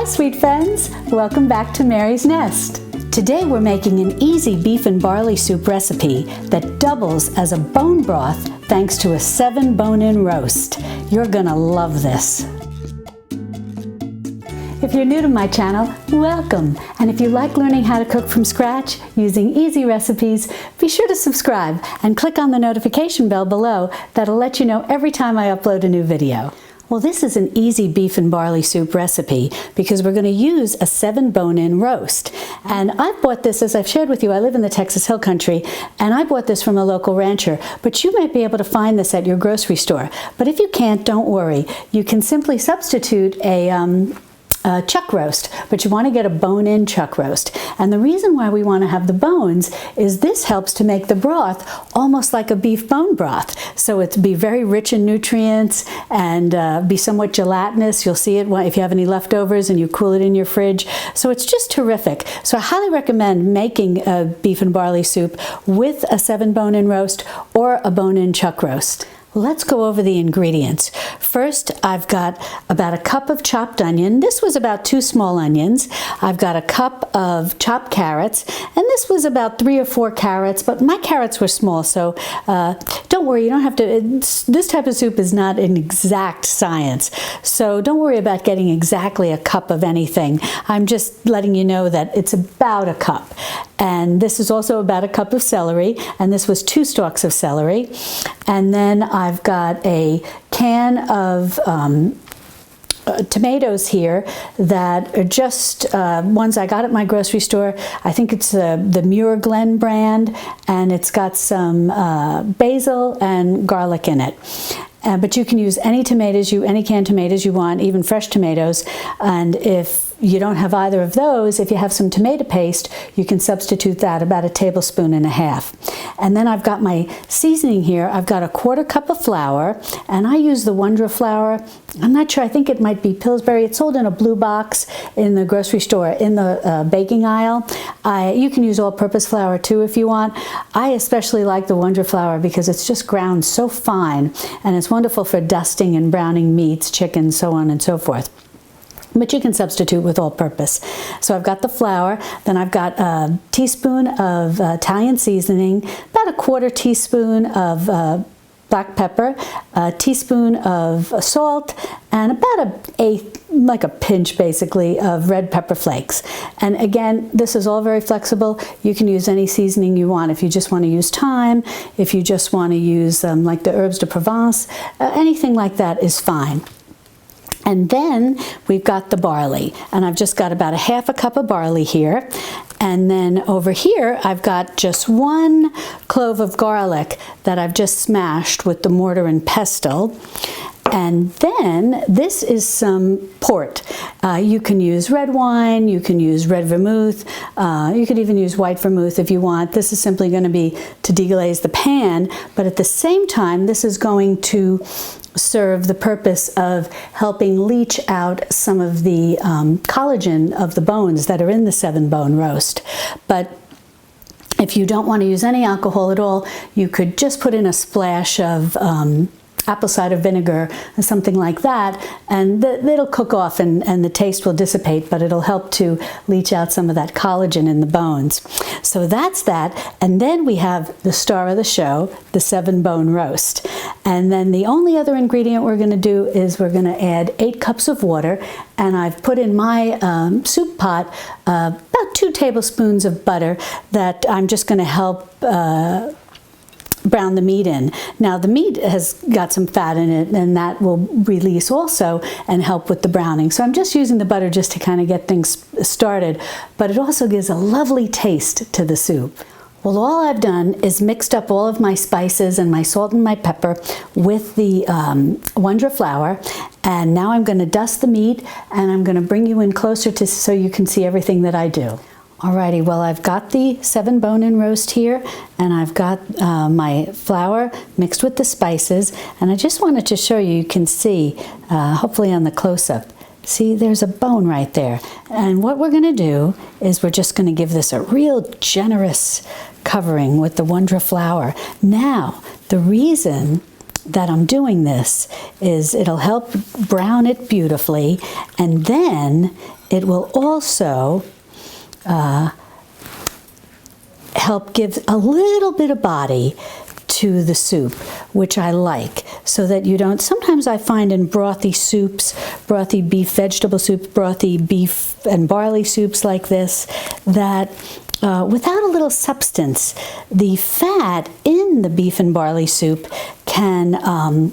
Hi sweet friends, welcome back to Mary's Nest. Today we're making an easy beef and barley soup recipe that doubles as a bone broth thanks to a 7 bone-in roast. You're gonna love this. If you're new to my channel, welcome. And if you like learning how to cook from scratch using easy recipes, be sure to subscribe and click on the notification bell below. That'll let you know every time I upload a new video. Well, this is an easy beef and barley soup recipe because we're going to use a 7 bone-in roast. And I bought this, as I've shared with you, I live in the Texas Hill Country, and I bought this from a local rancher, but you might be able to find this at your grocery store. But if you can't, don't worry. You can simply substitute a chuck roast, but you want to get a bone-in chuck roast. And the reason why we want to have the bones is this helps to make the broth almost like a beef bone broth. So it'd be very rich in nutrients and be somewhat gelatinous. You'll see it if you have any leftovers and you cool it in your fridge. So it's just terrific. So I highly recommend making a beef and barley soup with a 7 bone-in roast or a bone-in chuck roast. Let's go over the ingredients. First, I've got about a cup of chopped onion. This was about 2 small onions. I've got a cup of chopped carrots, and this was about 3 or 4 carrots, but my carrots were small, so don't worry, you don't have to, this type of soup is not an exact science, so don't worry about getting exactly a cup of anything. I'm just letting you know that it's about a cup. And this is also about a cup of celery, and this was 2 stalks of celery. And then I've got a can of tomatoes here that are just ones I got at my grocery store. I think it's the Muir Glen brand, and it's got some basil and garlic in it. But you can use any tomatoes, any canned tomatoes you want, even fresh tomatoes. And if you don't have either of those, if you have some tomato paste, you can substitute that, about 1.5 tablespoons. And then I've got my seasoning here. I've got a 1/4 cup of flour, and I use the Wondra flour. I'm not sure, I think it might be Pillsbury. It's sold in a blue box in the grocery store in the baking aisle. You can use all-purpose flour too if you want. I especially like the Wondra flour because it's just ground so fine, and it's wonderful for dusting and browning meats, chicken, so on and so forth. But you can substitute with all-purpose. So I've got the flour, then I've got a teaspoon of Italian seasoning, about a 1/4 teaspoon of black pepper, a teaspoon of salt, and about like a pinch basically of red pepper flakes. And again, this is all very flexible. You can use any seasoning you want. If you just want to use thyme, if you just want to use like the herbes de Provence, anything like that is fine. And then we've got the barley, and I've just got about 1/2 cup of barley here. And then over here, I've got just 1 clove of garlic that I've just smashed with the mortar and pestle. And then this is some port. You can use red wine, you can use red vermouth, you could even use white vermouth if you want. This is simply going to be to deglaze the pan, but at the same time, this is going to serve the purpose of helping leach out some of the collagen of the bones that are in the 7 bone roast. But if you don't want to use any alcohol at all, you could just put in a splash of apple cider vinegar or something like that, and it'll cook off and the taste will dissipate, but it'll help to leach out some of that collagen in the bones. So that's that. And then we have the star of the show, the 7 bone roast. And then the only other ingredient we're going to do is we're going to add 8 cups of water, and I've put in my soup pot about 2 tablespoons of butter that I'm just going to help brown the meat in. Now the meat has got some fat in it, and that will release also and help with the browning. So I'm just using the butter just to kind of get things started, but it also gives a lovely taste to the soup. Well, all I've done is mixed up all of my spices and my salt and my pepper with the Wondra flour, and now I'm going to dust the meat, and I'm going to bring you in closer so you can see everything that I do. Alrighty, well, I've got the 7 bone-in roast here, and I've got my flour mixed with the spices, and I just wanted to show you, you can see, hopefully on the close-up, see there's a bone right there. And what we're going to do is we're just going to give this a real generous covering with the Wondra flour. Now, the reason that I'm doing this is it'll help brown it beautifully, and then it will also help give a little bit of body to the soup, which I like, so that you don't, sometimes I find in brothy soups, brothy beef vegetable soups, brothy beef and barley soups like this, that without a little substance, the fat in the beef and barley soup can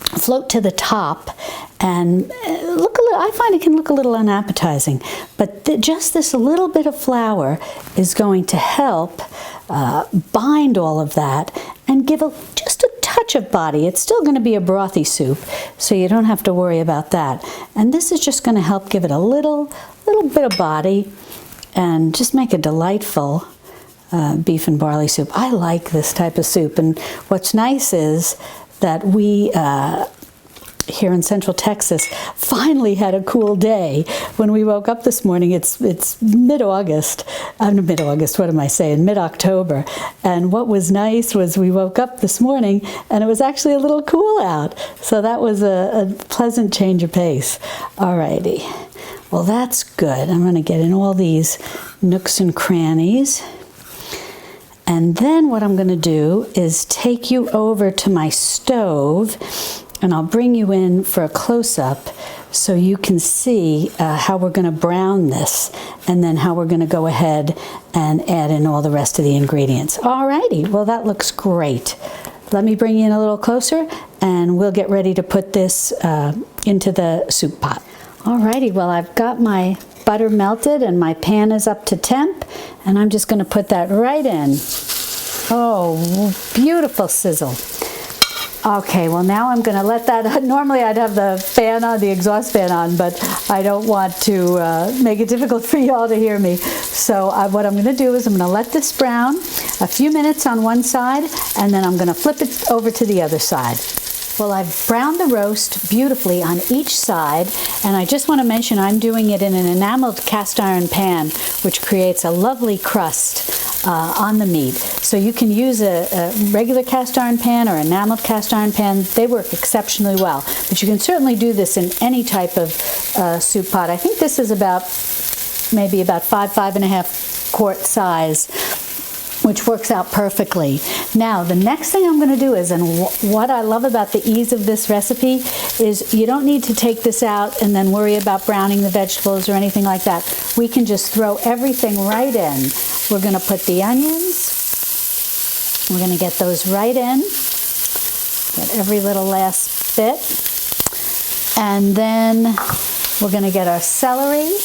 float to the top and look a little, I find it can look a little unappetizing, but just this little bit of flour is going to help bind all of that and give just a touch of body. It's still going to be a brothy soup, so you don't have to worry about that. And this is just going to help give it a little bit of body and just make a delightful beef and barley soup. I like this type of soup, and what's nice is that we here in Central Texas finally had a cool day. When we woke up this morning, it's mid-August, what am I saying, mid-October, and what was nice was we woke up this morning and it was actually a little cool out, so that was a pleasant change of pace. Alrighty, well that's good. I'm going to get in all these nooks and crannies. And then what I'm going to do is take you over to my stove, and I'll bring you in for a close-up so you can see how we're going to brown this, and then how we're going to go ahead and add in all the rest of the ingredients. Alrighty, well that looks great. Let me bring you in a little closer and we'll get ready to put this into the soup pot. Alrighty, well I've got my butter melted and my pan is up to temp, and I'm just going to put that right in. Oh, beautiful sizzle. Okay, well now I'm going to let that, normally I'd have the fan on, the exhaust fan on, but I don't want to make it difficult for y'all to hear me. So what I'm going to do is I'm going to let this brown a few minutes on one side, and then I'm going to flip it over to the other side. Well, I've browned the roast beautifully on each side, and I just want to mention I'm doing it in an enameled cast iron pan, which creates a lovely crust on the meat. So you can use a regular cast iron pan or enameled cast iron pan. They work exceptionally well, but you can certainly do this in any type of soup pot. I think this is maybe about 5.5 quart size, which works out perfectly. Now, the next thing I'm going to do is, and what I love about the ease of this recipe, is you don't need to take this out and then worry about browning the vegetables or anything like that. We can just throw everything right in. We're going to put the onions. We're going to get those right in. Get every little last bit. And then we're going to get our celery.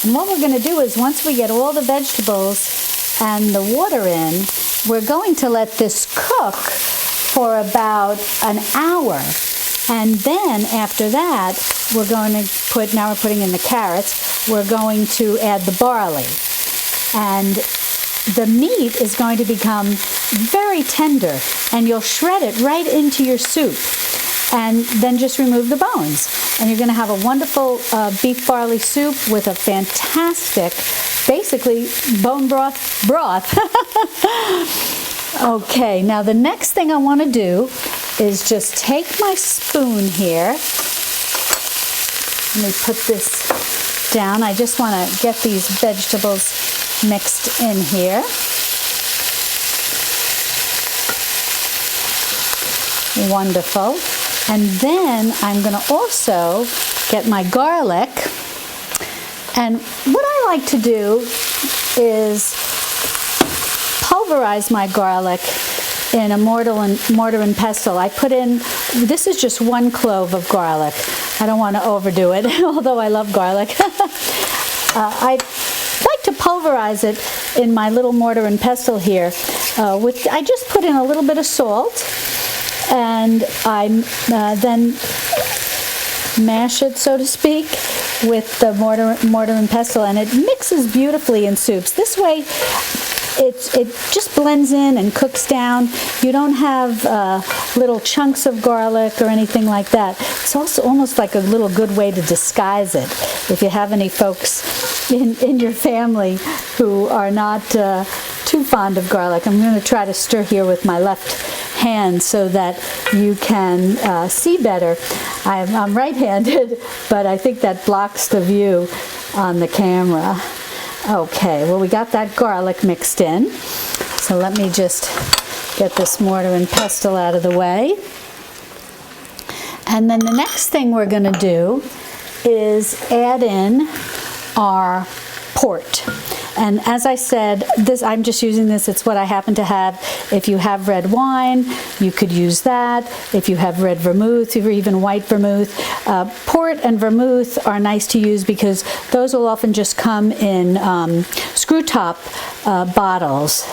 And what we're going to do is, once we get all the vegetables and the water in, we're going to let this cook for about an hour. And then after that, we're going to put, now we're putting in the carrots, we're going to add the barley. And the meat is going to become very tender, and you'll shred it right into your soup. And then just remove the bones. And you're going to have a wonderful beef barley soup with a fantastic, basically, bone broth. Okay, now the next thing I want to do is just take my spoon here. Let me put this down. I just want to get these vegetables mixed in here. Wonderful. And then I'm going to also get my garlic. And what I like to do is pulverize my garlic in a mortar and pestle. I put in, this is just 1 clove of garlic. I don't want to overdo it, although I love garlic. I like to pulverize it in my little mortar and pestle here. I just put in a little bit of salt, and I then mash it, so to speak, with the mortar and pestle, and it mixes beautifully in soups. This way, it just blends in and cooks down. You don't have little chunks of garlic or anything like that. It's also almost like a little good way to disguise it. If you have any folks in your family who are not too fond of garlic, I'm going to try to stir here with my left hand so that you can see better. I'm right-handed, but I think that blocks the view on the camera. Okay, well, we got that garlic mixed in. So let me just get this mortar and pestle out of the way. And then the next thing we're going to do is add in our port. And as I said, I'm just using this, it's what I happen to have. If you have red wine, you could use that. If you have red vermouth or even white vermouth. Port and vermouth are nice to use because those will often just come in screw top bottles.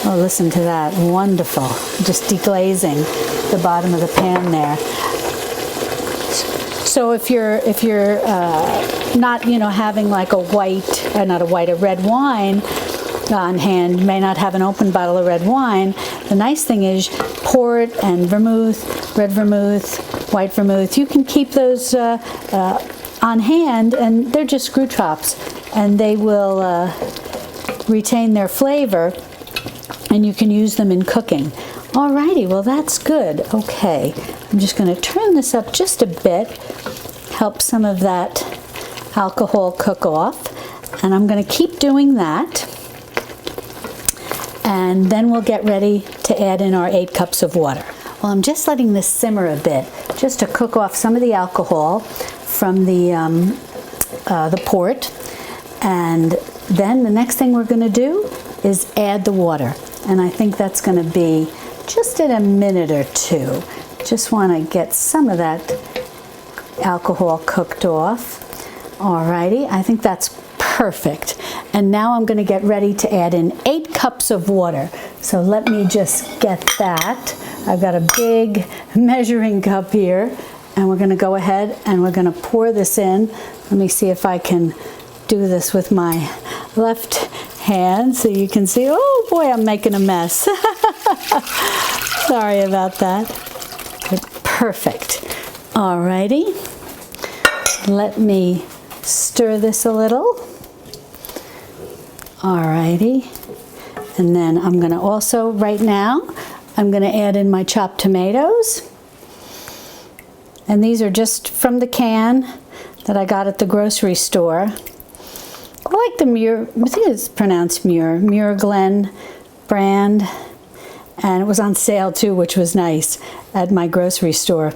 Oh, listen to that, wonderful. Just deglazing the bottom of the pan there. So if you're not, having like a red wine on hand, you may not have an open bottle of red wine. The nice thing is port and vermouth, red vermouth, white vermouth, you can keep those on hand, and they're just screw tops, and they will retain their flavor, and you can use them in cooking. Alrighty, well that's good. Okay, I'm just going to turn this up just a bit, help some of that alcohol cook off, and I'm going to keep doing that, and then we'll get ready to add in our 8 cups of water. Well, I'm just letting this simmer a bit, just to cook off some of the alcohol from the port, and then the next thing we're going to do is add the water, and I think that's going to be just in a minute or two. Just want to get some of that alcohol cooked off. Alrighty, I think that's perfect. And now I'm going to get ready to add in 8 cups of water. So let me just get that. I've got a big measuring cup here, and we're going to go ahead and we're going to pour this in. Let me see if I can do this with my left hand so you can see. Oh boy, I'm making a mess. Sorry about that. Perfect. Alrighty. Let me stir this a little. Alrighty. And then I'm going to also, right now, I'm going to add in my chopped tomatoes. And these are just from the can that I got at the grocery store. I like the Muir, I think it's pronounced Muir Glen brand. And it was on sale too, which was nice, at my grocery store.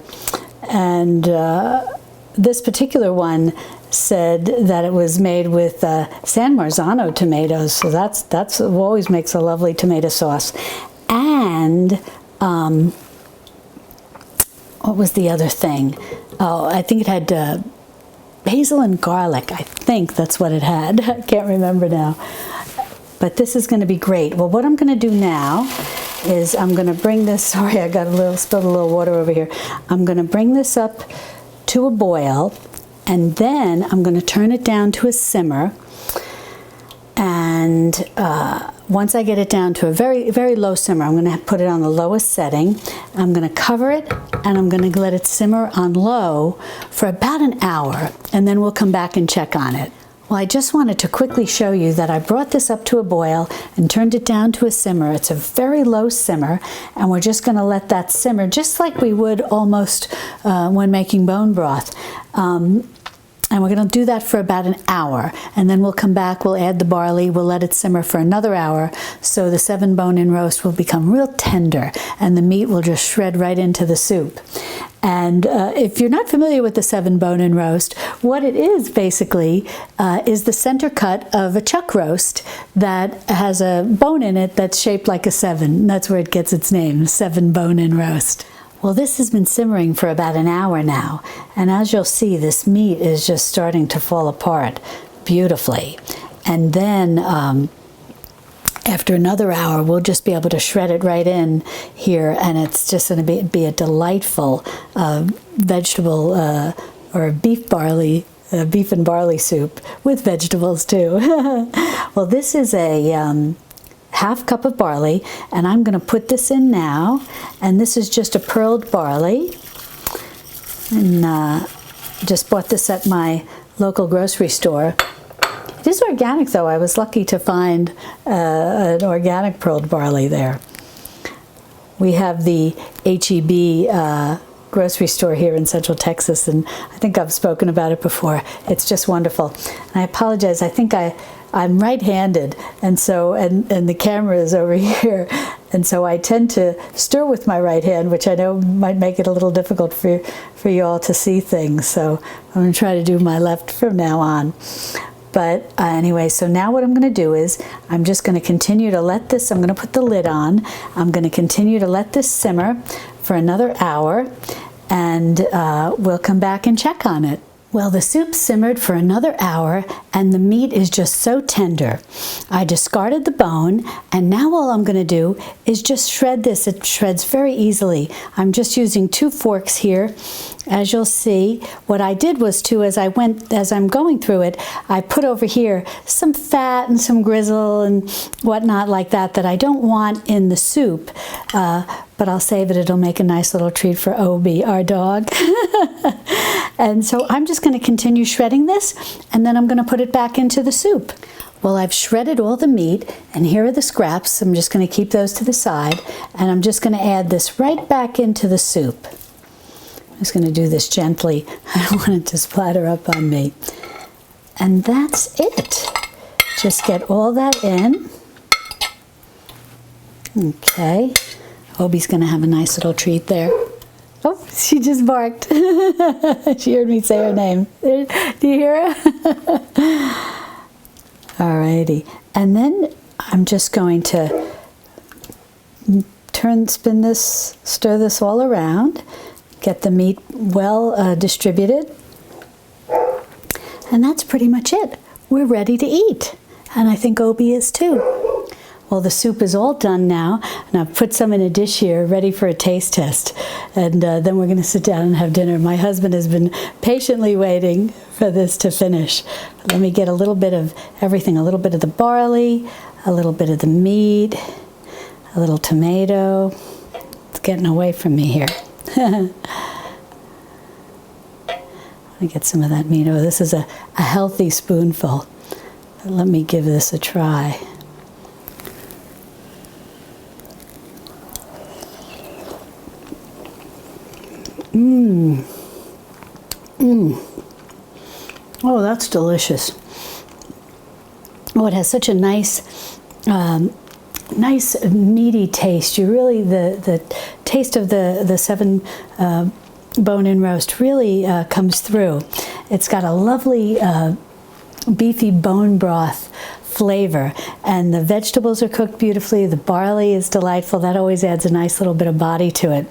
And this particular one said that it was made with San Marzano tomatoes, so that's always makes a lovely tomato sauce. And what was the other thing? Oh, I think it had basil and garlic. I think that's what it had. I can't remember now. But this is going to be great. Well, what I'm going to do now is I'm going to bring this, sorry, I got spilled a little water over here. I'm going to bring this up to a boil, and then I'm going to turn it down to a simmer. And once I get it down to a very, very low simmer, I'm going to put it on the lowest setting. I'm going to cover it, and I'm going to let it simmer on low for about an hour, and then we'll come back and check on it. Well, I just wanted to quickly show you that I brought this up to a boil and turned it down to a simmer. It's a very low simmer, and we're just going to let that simmer just like we would almost when making bone broth. And we're going to do that for about an hour, and then we'll come back, we'll add the barley, we'll let it simmer for another hour, so the 7 bone-in roast will become real tender, and the meat will just shred right into the soup. And if you're not familiar with the 7 bone-in roast, what it is basically is the center cut of a chuck roast that has a bone in it that's shaped like a 7. That's where it gets its name, 7 bone-in roast. Well, this has been simmering for about an hour now, and as you'll see, this meat is just starting to fall apart beautifully. And then after another hour, we'll just be able to shred it right in here, and it's just going to be a delightful vegetable or beef and barley soup with vegetables too. Well, this is a half cup of barley, and I'm going to put this in now, and this is just a pearled barley, and just bought this at my local grocery store. It is organic though. I was lucky to find an organic pearled barley there. We have the H-E-B grocery store here in Central Texas, and I think I've spoken about it before. It's just wonderful. And I apologize, I think I'm right-handed, and so and the camera is over here, and so I tend to stir with my right hand, which I know might make it a little difficult for you all to see things. So I'm going to try to do my left from now on. But anyway, so now what I'm going to do is I'm just going to continue to let this, I'm going to put the lid on. I'm going to continue to let this simmer for another hour, and we'll come back and check on it. Well, the soup simmered for another hour, and the meat is just so tender. I discarded the bone, and now all I'm going to do is just shred this. It shreds very easily. I'm just using 2 forks here. As you'll see, what I did was too, as I'm going through it, I put over here some fat and some grizzle and whatnot like that I don't want in the soup, but I'll save it. It'll make a nice little treat for Obi, our dog. And so I'm just going to continue shredding this, and then I'm going to put it back into the soup. Well, I've shredded all the meat, and here are the scraps. I'm just going to keep those to the side, and I'm just going to add this right back into the soup. I'm just going to do this gently. I don't want it to splatter up on me. And that's it. Just get all that in. Okay. Obi's going to have a nice little treat there. Oh, she just barked. She heard me say her name. Do you hear her? Alrighty. And then I'm just going to spin this, stir this all around, get the meat well distributed. And that's pretty much it. We're ready to eat. And I think Obi is too. Well, the soup is all done now, and I've put some in a dish here, ready for a taste test. And then we're going to sit down and have dinner. My husband has been patiently waiting for this to finish. Let me get a little bit of everything, a little bit of the barley, a little bit of the meat, a little tomato. It's getting away from me here. Let me get some of that meat. Oh, this is a healthy spoonful. But let me give this a try. Oh, that's delicious. Oh, it has such a nice, nice meaty taste. You really, the taste of the 7 bone-in roast really comes through. It's got a lovely beefy bone broth flavor, and the vegetables are cooked beautifully. The barley is delightful. That always adds a nice little bit of body to it.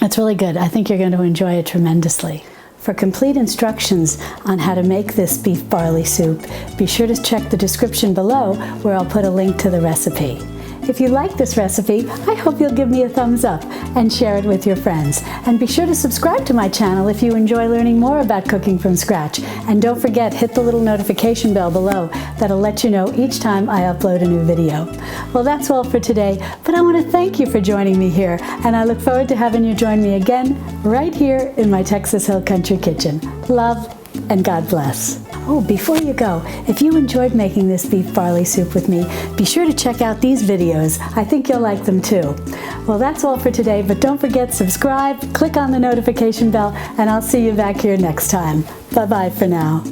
It's really good. I think you're going to enjoy it tremendously. For complete instructions on how to make this beef barley soup, be sure to check the description below, where I'll put a link to the recipe. If you like this recipe, I hope you'll give me a thumbs up and share it with your friends. And be sure to subscribe to my channel if you enjoy learning more about cooking from scratch. And don't forget, hit the little notification bell below. That'll let you know each time I upload a new video. Well, that's all for today, but I want to thank you for joining me here, and I look forward to having you join me again right here in my Texas Hill Country Kitchen. Love and God bless. Oh, before you go, if you enjoyed making this beef barley soup with me, be sure to check out these videos. I think you'll like them too. Well, that's all for today, but don't forget, subscribe, click on the notification bell, and I'll see you back here next time. Bye-bye for now.